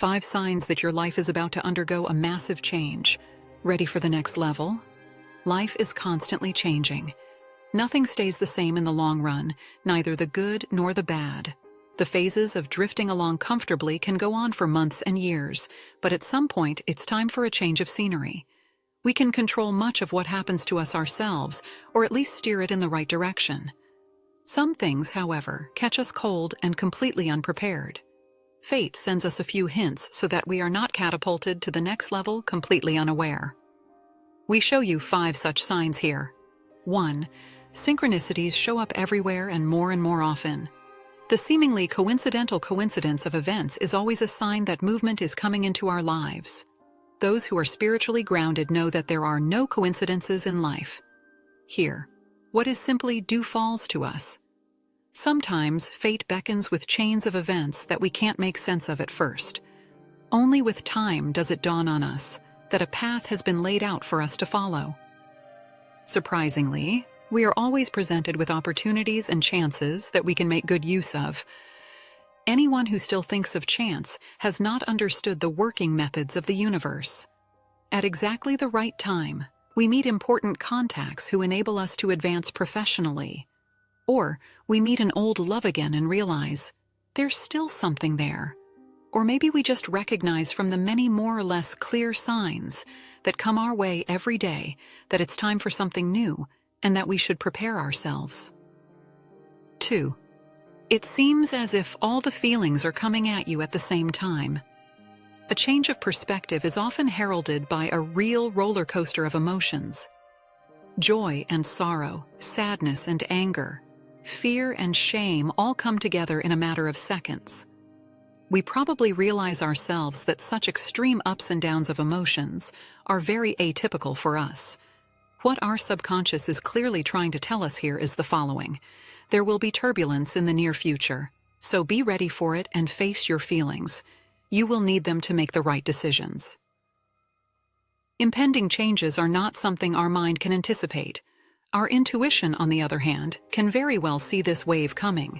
5 signs that your life is about to undergo a massive change. Ready for the next level? Life is constantly changing. Nothing stays the same in the long run, neither the good nor the bad. The phases of drifting along comfortably can go on for months and years, but at some point it's time for a change of scenery. We can control much of what happens to us ourselves, or at least steer it in the right direction. Some things, however, catch us cold and completely unprepared. Fate sends us a few hints so that we are not catapulted to the next level completely unaware. We show you 5 such signs here. 1. Synchronicities show up everywhere and more often. The seemingly coincidental coincidence of events is always a sign that movement is coming into our lives. Those who are spiritually grounded know that there are no coincidences in life. Here, what is simply due falls to us. Sometimes fate beckons with chains of events that we can't make sense of at first. Only with time does it dawn on us that a path has been laid out for us to follow. Surprisingly, we are always presented with opportunities and chances that we can make good use of. Anyone who still thinks of chance has not understood the working methods of the universe. At exactly the right time, we meet important contacts who enable us to advance professionally. Or we meet an old love again and realize there's still something there. Or maybe we just recognize from the many more or less clear signs that come our way every day that it's time for something new and that we should prepare ourselves. 2. It seems as if all the feelings are coming at you at the same time. A change of perspective is often heralded by a real roller coaster of emotions. Joy and sorrow, sadness and anger, fear and shame all come together in a matter of seconds. We probably realize ourselves that such extreme ups and downs of emotions are very atypical for us. What our subconscious is clearly trying to tell us here is the following. There will be turbulence in the near future, so be ready for it and face your feelings. You will need them to make the right decisions. Impending changes are not something our mind can anticipate. Our intuition, on the other hand, can very well see this wave coming.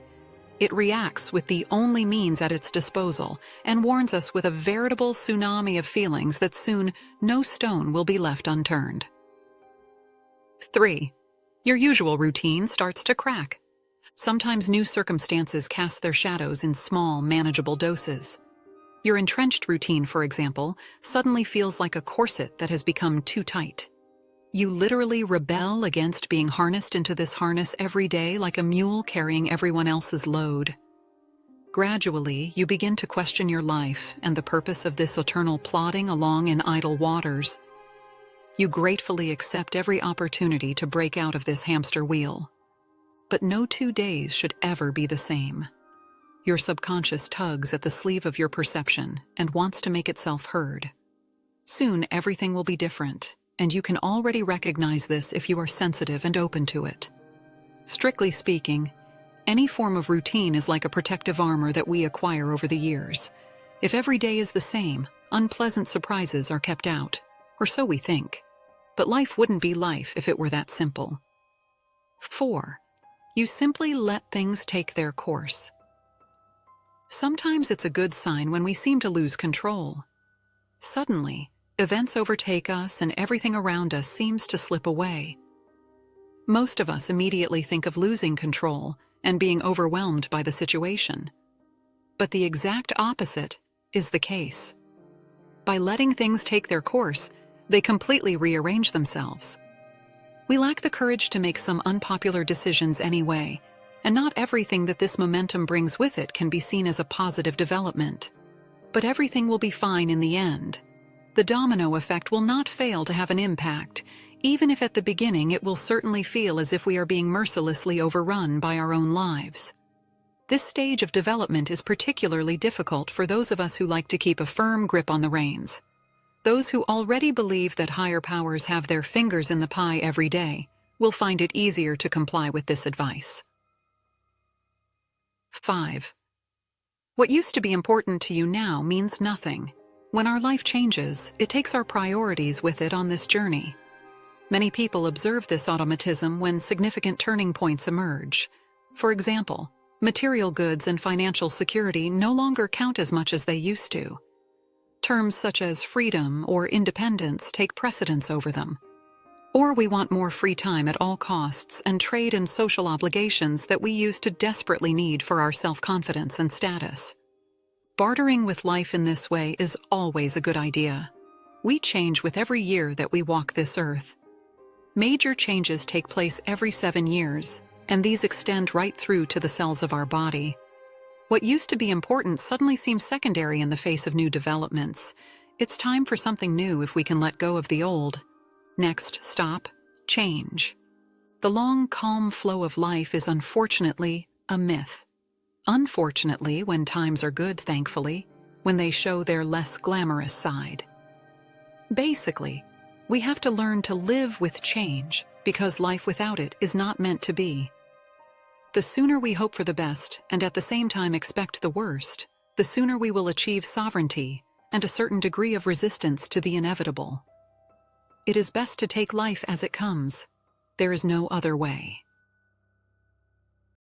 It reacts with the only means at its disposal and warns us with a veritable tsunami of feelings that soon no stone will be left unturned. 3. Your usual routine starts to crack. Sometimes new circumstances cast their shadows in small, manageable doses. Your entrenched routine, for example, suddenly feels like a corset that has become too tight. You literally rebel against being harnessed into this harness every day like a mule carrying everyone else's load. Gradually, you begin to question your life and the purpose of this eternal plodding along in idle waters. You gratefully accept every opportunity to break out of this hamster wheel. But no 2 days should ever be the same. Your subconscious tugs at the sleeve of your perception and wants to make itself heard. Soon everything will be different, and you can already recognize this if you are sensitive and open to it. Strictly speaking, any form of routine is like a protective armor that we acquire over the years. If every day is the same, unpleasant surprises are kept out, or so we think. But life wouldn't be life if it were that simple. 4. You simply let things take their course. Sometimes it's a good sign when we seem to lose control. Suddenly, events overtake us and everything around us seems to slip away. Most of us immediately think of losing control and being overwhelmed by the situation. But the exact opposite is the case. By letting things take their course, they completely rearrange themselves. We lack the courage to make some unpopular decisions anyway, and not everything that this momentum brings with it can be seen as a positive development. But everything will be fine in the end. The domino effect will not fail to have an impact, even if at the beginning it will certainly feel as if we are being mercilessly overrun by our own lives. This stage of development is particularly difficult for those of us who like to keep a firm grip on the reins. Those who already believe that higher powers have their fingers in the pie every day will find it easier to comply with this advice. 5. What used to be important to you now means nothing. When our life changes, it takes our priorities with it on this journey. Many people observe this automatism when significant turning points emerge. For example, material goods and financial security no longer count as much as they used to. Terms such as freedom or independence take precedence over them. Or we want more free time at all costs and trade in social obligations that we used to desperately need for our self-confidence and status. Bartering with life in this way is always a good idea. We change with every year that we walk this earth. Major changes take place every 7 years, and these extend right through to the cells of our body. What used to be important suddenly seems secondary in the face of new developments. It's time for something new if we can let go of the old. Next stop, change. The long, calm flow of life is unfortunately a myth. Unfortunately, when times are good, thankfully, when they show their less glamorous side. Basically, we have to learn to live with change because life without it is not meant to be. The sooner we hope for the best and at the same time expect the worst, the sooner we will achieve sovereignty and a certain degree of resistance to the inevitable. It is best to take life as it comes. There is no other way.